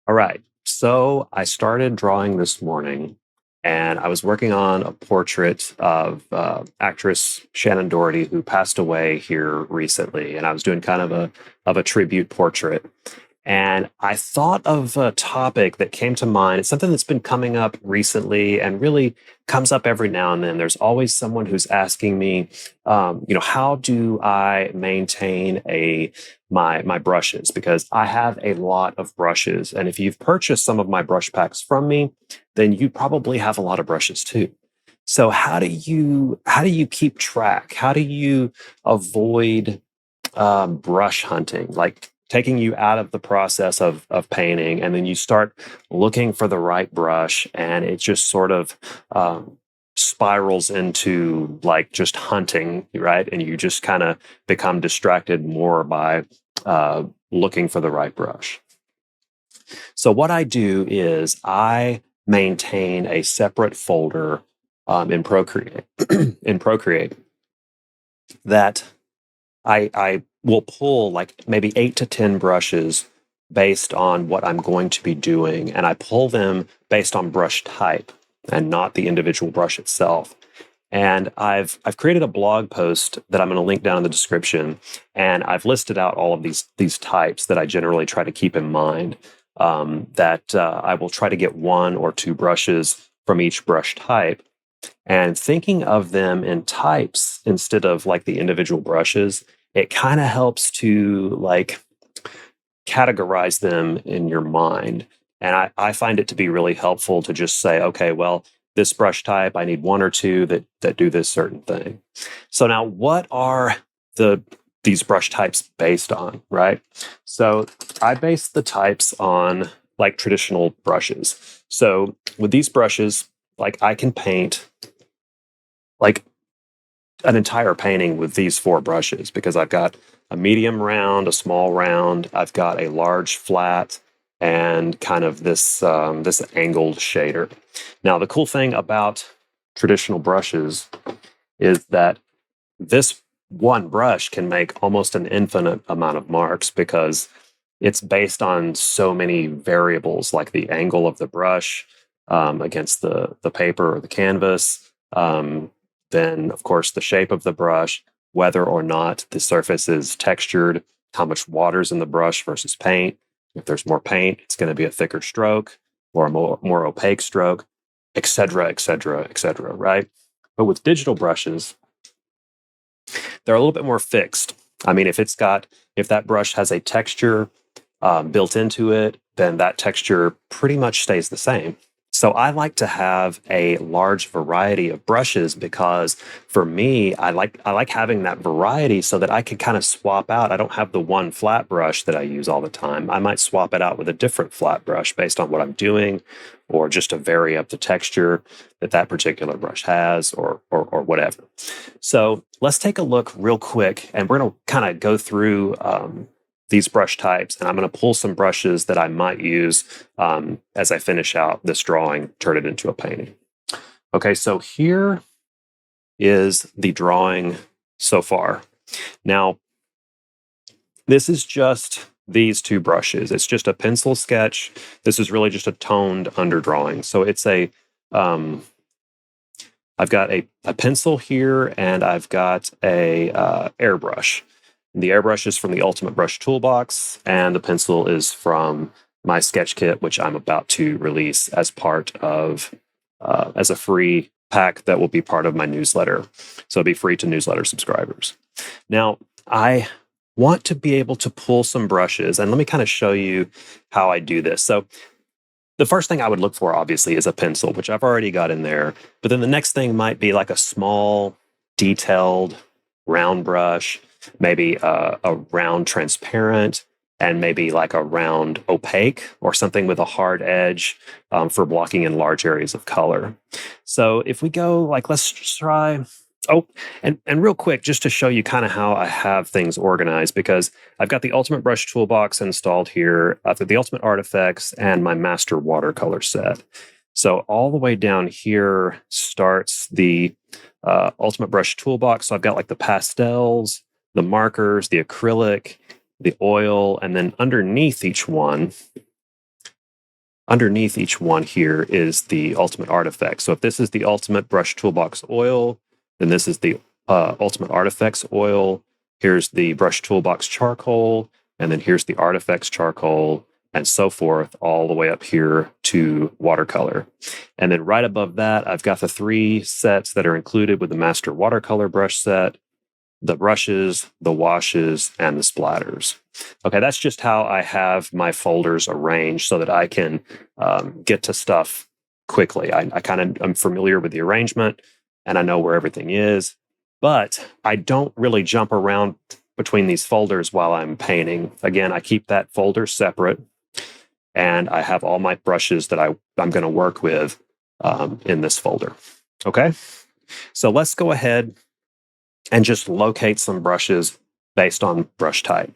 All right. So I started drawing this morning, and I was working on a portrait of actress Shannon Doherty, who passed away here recently. And I was doing kind of a tribute portrait. And I thought of a topic that came to mind. It's something that's been coming up recently and really comes up every now and then. There's always someone who's asking me, how do I maintain my brushes? Because I have a lot of brushes, and if you've purchased some of my brush packs from me, then you probably have a lot of brushes too. So how do you keep track? How do you avoid brush hunting, like taking you out of the process of painting, and then you start looking for the right brush, and it just sort of spirals into like just hunting, right? And you just kind of become distracted more by looking for the right brush. So what I do is I maintain a separate folder in Procreate in Procreate that I will pull like maybe 8 to 10 brushes based on what I'm going to be doing, and I pull them based on brush type and not the individual brush itself. And I've created a blog post that I'm going to link down in the description, and I've listed out all of these types that I generally try to keep in mind. That I will try to get 1 or 2 brushes from each brush type, and thinking of them in types instead of like the individual brushes, it kind of helps to like categorize them in your mind. And I find it to be really helpful to just say, okay, well, this brush type, I need 1 or 2 that do this certain thing. So now what are these brush types based on, right? So I base the types on like traditional brushes. So with these brushes, like I can paint like an entire painting with these 4 brushes because I've got a medium round, a small round, I've got a large flat, and kind of this this angled shader. Now, the cool thing about traditional brushes is that this one brush can make almost an infinite amount of marks because it's based on so many variables, like the angle of the brush against the paper or the canvas. Then, of course, the shape of the brush, whether or not the surface is textured, how much water's in the brush versus paint. If there's more paint, it's going to be a thicker stroke or a more opaque stroke, et cetera, et cetera, et cetera, right? But with digital brushes, they're a little bit more fixed. I mean, if that brush has a texture built into it, then that texture pretty much stays the same. So I like to have a large variety of brushes because for me, I like having that variety so that I can kind of swap out. I don't have the one flat brush that I use all the time. I might swap it out with a different flat brush based on what I'm doing, or just to vary up the texture that particular brush has, or whatever. So let's take a look real quick, and we're going to kind of go through these brush types, and I'm going to pull some brushes that I might use as I finish out this drawing, turn it into a painting. Okay, so here is the drawing so far. Now, this is just these 2 brushes. It's just a pencil sketch. This is really just a toned underdrawing. So it's I've got a pencil here, and I've got a airbrush. The airbrush is from the Ultimate Brush Toolbox, and the pencil is from my sketch kit, which I'm about to release as part of as a free pack that will be part of my newsletter. So it'll be free to newsletter subscribers. Now, I want to be able to pull some brushes, and let me kind of show you how I do this. So the first thing I would look for, obviously, is a pencil, which I've already got in there. But then the next thing might be like a small, detailed, round brush, maybe a round transparent, and maybe like a round opaque or something with a hard edge for blocking in large areas of color. So if we go, like, let's try. Oh, and real quick, just to show you kind of how I have things organized, because I've got the Ultimate Brush Toolbox installed here, I've got the Ultimate Art Effects, and my Master Watercolor Set. So all the way down here starts the Ultimate Brush Toolbox. So I've got like the pastels, the markers, the acrylic, the oil, and then underneath each one, underneath each one here is the ultimate art effect. So if this is the ultimate Brush Toolbox oil, then this is the ultimate Art Effects oil. Here's the Brush Toolbox charcoal, and then here's the Art Effects charcoal, and so forth, all the way up here to watercolor. And then right above that, I've got the 3 sets that are included with the Master Watercolor Brush Set: the brushes, the washes, and the splatters. Okay, that's just how I have my folders arranged so that I can get to stuff quickly. I kind of am familiar with the arrangement and I know where everything is, but I don't really jump around between these folders while I'm painting. Again, I keep that folder separate, and I have all my brushes that I'm going to work with in this folder. Okay, so let's go ahead and just locate some brushes based on brush type.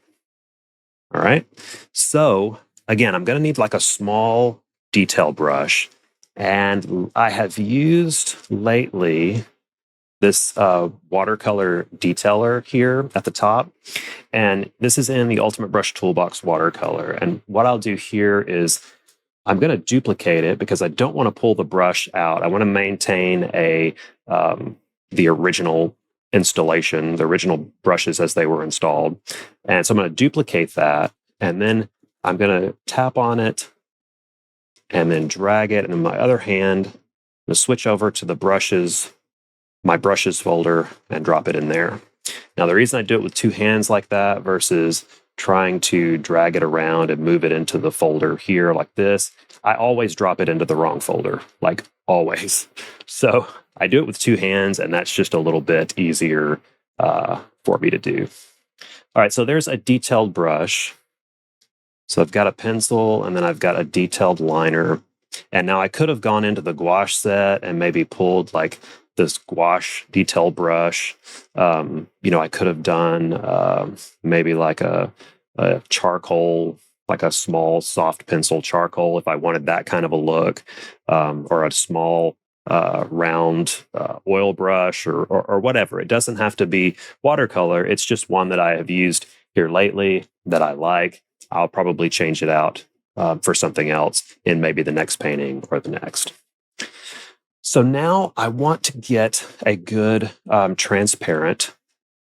All right. So again, I'm going to need like a small detail brush. And I have used lately this watercolor detailer here at the top. And this is in the Ultimate Brush Toolbox watercolor. And what I'll do here is I'm going to duplicate it because I don't want to pull the brush out. I want to maintain the original installation, the original brushes as they were installed. And so I'm going to duplicate that, and then I'm going to tap on it and then drag it. And in my other hand, I'm going to switch over to the brushes, my brushes folder, and drop it in there. Now, the reason I do it with 2 hands like that versus trying to drag it around and move it into the folder here like this, I always drop it into the wrong folder, like always. So I do it with 2 hands, and that's just a little bit easier for me to do. All right, so there's a detailed brush. So I've got a pencil, and then I've got a detailed liner. And now I could have gone into the gouache set and maybe pulled like this gouache detail brush. I could have done maybe like a charcoal, like a small soft pencil charcoal if I wanted that kind of a look, or a small round oil brush or whatever. It doesn't have to be watercolor. It's just one that I have used here lately that I like. I'll probably change it out for something else in maybe the next painting or the next. So now I want to get a good transparent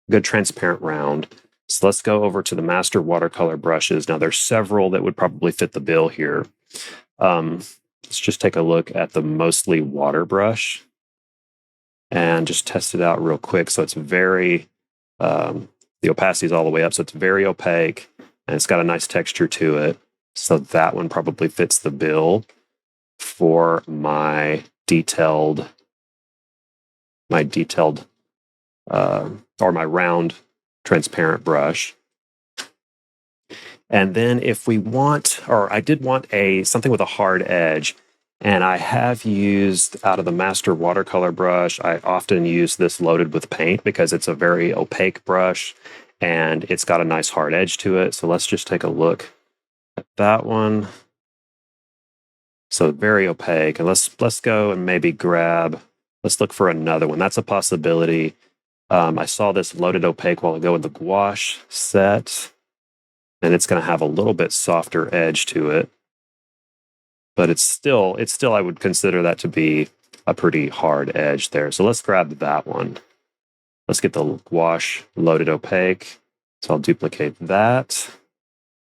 round. So let's go over to the Master Watercolor brushes. Now there's several that would probably fit the bill here. Let's just take a look at the Mostly Water brush and just test it out real quick. So it's very, the opacity is all the way up, so it's very opaque, and it's got a nice texture to it. So that one probably fits the bill for my detailed or my round transparent brush. And then if we want, or I did want something with a hard edge, and I have used out of the Master Watercolor brush, I often use this loaded with paint because it's a very opaque brush and it's got a nice hard edge to it. So let's just take a look at that one. So very opaque. And let's go and maybe let's look for another one. That's a possibility. I saw this loaded opaque while ago with the gouache set, and it's going to have a little bit softer edge to it, but it's still, I would consider that to be a pretty hard edge there. So let's grab that one. Let's get the gouache loaded opaque. So I'll duplicate that.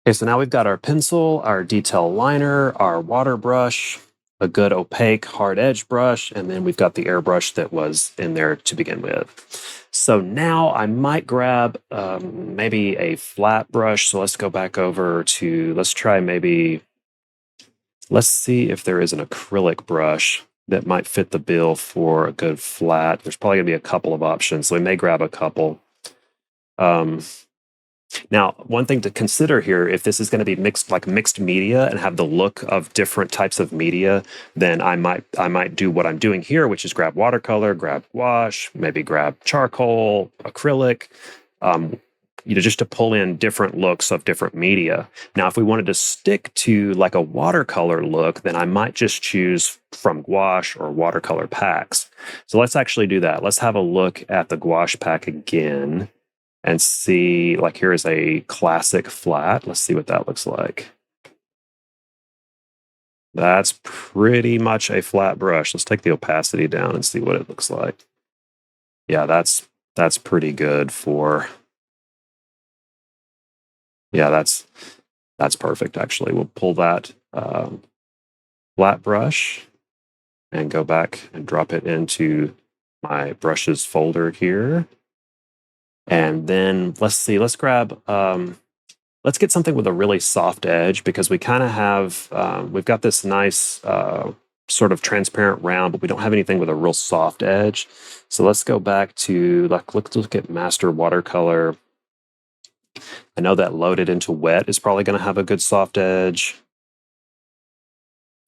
Okay, so now we've got our pencil, our detail liner, our water brush, a good opaque hard edge brush, and then we've got the airbrush that was in there to begin with. So now I might grab maybe a flat brush. So let's go back over to, let's see if there is an acrylic brush that might fit the bill for a good flat. There's probably gonna be a couple of options, so we may grab a couple. Now, one thing to consider here, if this is going to be mixed media and have the look of different types of media, then I might do what I'm doing here, which is grab watercolor, grab gouache, maybe grab charcoal, acrylic, just to pull in different looks of different media. Now, if we wanted to stick to like a watercolor look, then I might just choose from gouache or watercolor packs. So let's actually do that. Let's have a look at the gouache pack again and see, like here is a classic flat. Let's see what that looks like. That's pretty much a flat brush. Let's take the opacity down and see what it looks like. Yeah, that's pretty good for, yeah, that's perfect actually. We'll pull that flat brush and go back and drop it into my brushes folder here. And then let's see, let's grab, let's get something with a really soft edge, because we kind of have, we've got this nice sort of transparent round, but we don't have anything with a real soft edge. So let's go back to, let's look at Master Watercolor. I know that loaded into wet is probably going to have a good soft edge.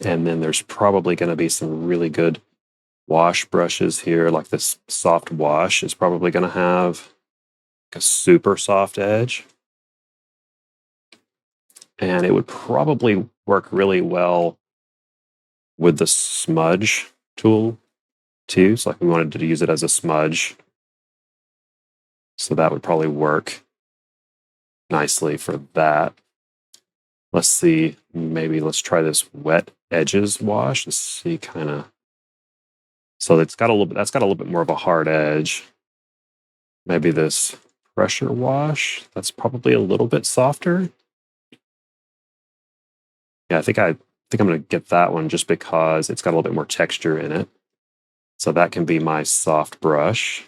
And then there's probably going to be some really good wash brushes here, like this soft wash is probably going to have a super soft edge. And it would probably work really well with the smudge tool too. So like we wanted to use it as a smudge. So that would probably work nicely for that. Let's see, maybe let's try this wet edges wash. Let's see kind of, so that's got a little bit more of a hard edge. Maybe this pressure wash, that's probably a little bit softer. Yeah, I think I'm going to get that one just because it's got a little bit more texture in it. So that can be my soft brush.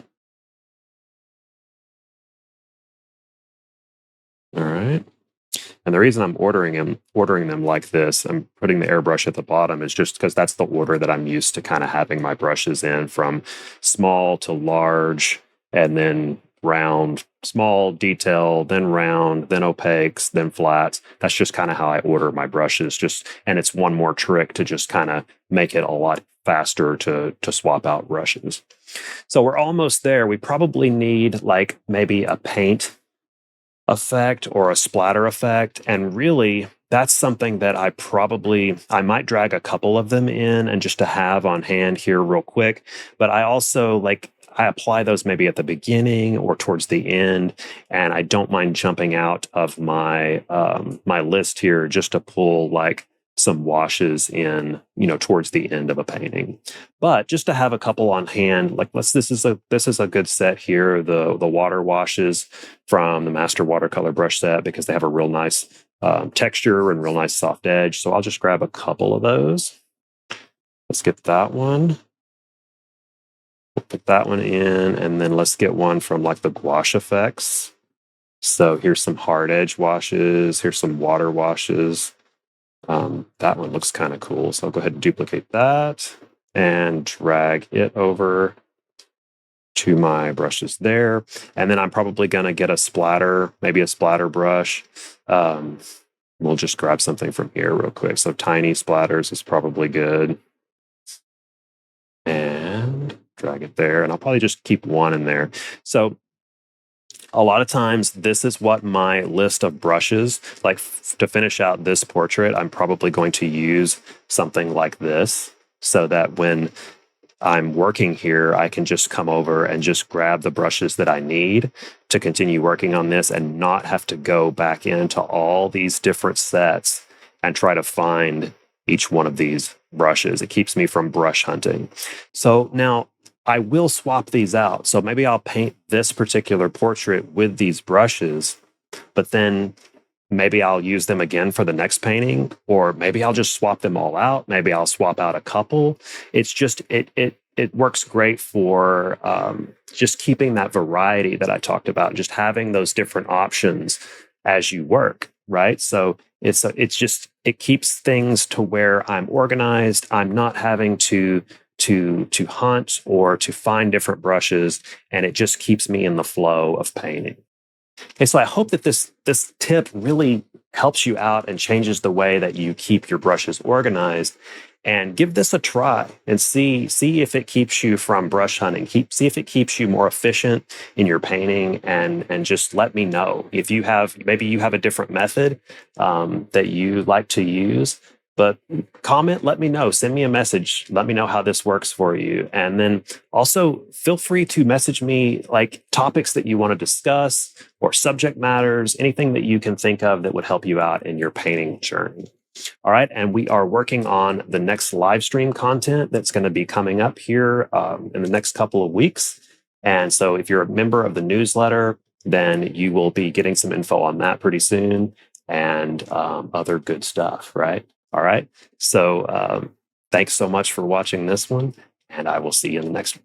All right. And the reason I'm ordering them like this, I'm putting the airbrush at the bottom, is just because that's the order that I'm used to kind of having my brushes in, from small to large, and then round, small, detail, then round, then opaques, then flats. That's just kind of how I order my brushes. And it's one more trick to just kind of make it a lot faster to swap out brushes. So we're almost there. We probably need like maybe a paint effect or a splatter effect. And really, that's something that I might drag a couple of them in and just to have on hand here real quick. But I also I apply those maybe at the beginning or towards the end. And I don't mind jumping out of my my list here just to pull like some washes in, towards the end of a painting. But just to have a couple on hand, like this is a good set here, the water washes from the Master Watercolor Brush Set, because they have a real nice texture and real nice soft edge. So I'll just grab a couple of those. Let's get that one. We'll put that one in, and then let's get one from like the gouache effects. So here's some hard edge washes. Here's some water washes. That one looks kind of cool. So I'll go ahead and duplicate that and drag it over to my brushes there. And then I'm probably going to get a splatter, maybe a splatter brush. We'll just grab something from here real quick. So tiny splatters is probably good. And drag it there. And I'll probably just keep one in there. So a lot of times, this is what my list of brushes, like to finish out this portrait, I'm probably going to use something like this, so that when I'm working here, I can just come over and just grab the brushes that I need to continue working on this and not have to go back into all these different sets and try to find each one of these brushes. It keeps me from brush hunting. So now, I will swap these out. So maybe I'll paint this particular portrait with these brushes, but then maybe I'll use them again for the next painting, or maybe I'll just swap them all out. Maybe I'll swap out a couple. It's just, it works great for just keeping that variety that I talked about, just having those different options as you work, right? So it keeps things to where I'm organized. I'm not having to hunt or to find different brushes, and it just keeps me in the flow of painting. Okay, so I hope that this tip really helps you out and changes the way that you keep your brushes organized. And give this a try and see if it keeps you from brush hunting. See if it keeps you more efficient in your painting, and just let me know if maybe you have a different method that you like to use. But comment, let me know, send me a message, let me know how this works for you. And then also feel free to message me like topics that you want to discuss or subject matters, anything that you can think of that would help you out in your painting journey. All right. And we are working on the next live stream content that's going to be coming up here in the next couple of weeks. And so if you're a member of the newsletter, then you will be getting some info on that pretty soon and other good stuff, right? All right. So thanks so much for watching this one, and I will see you in the next one.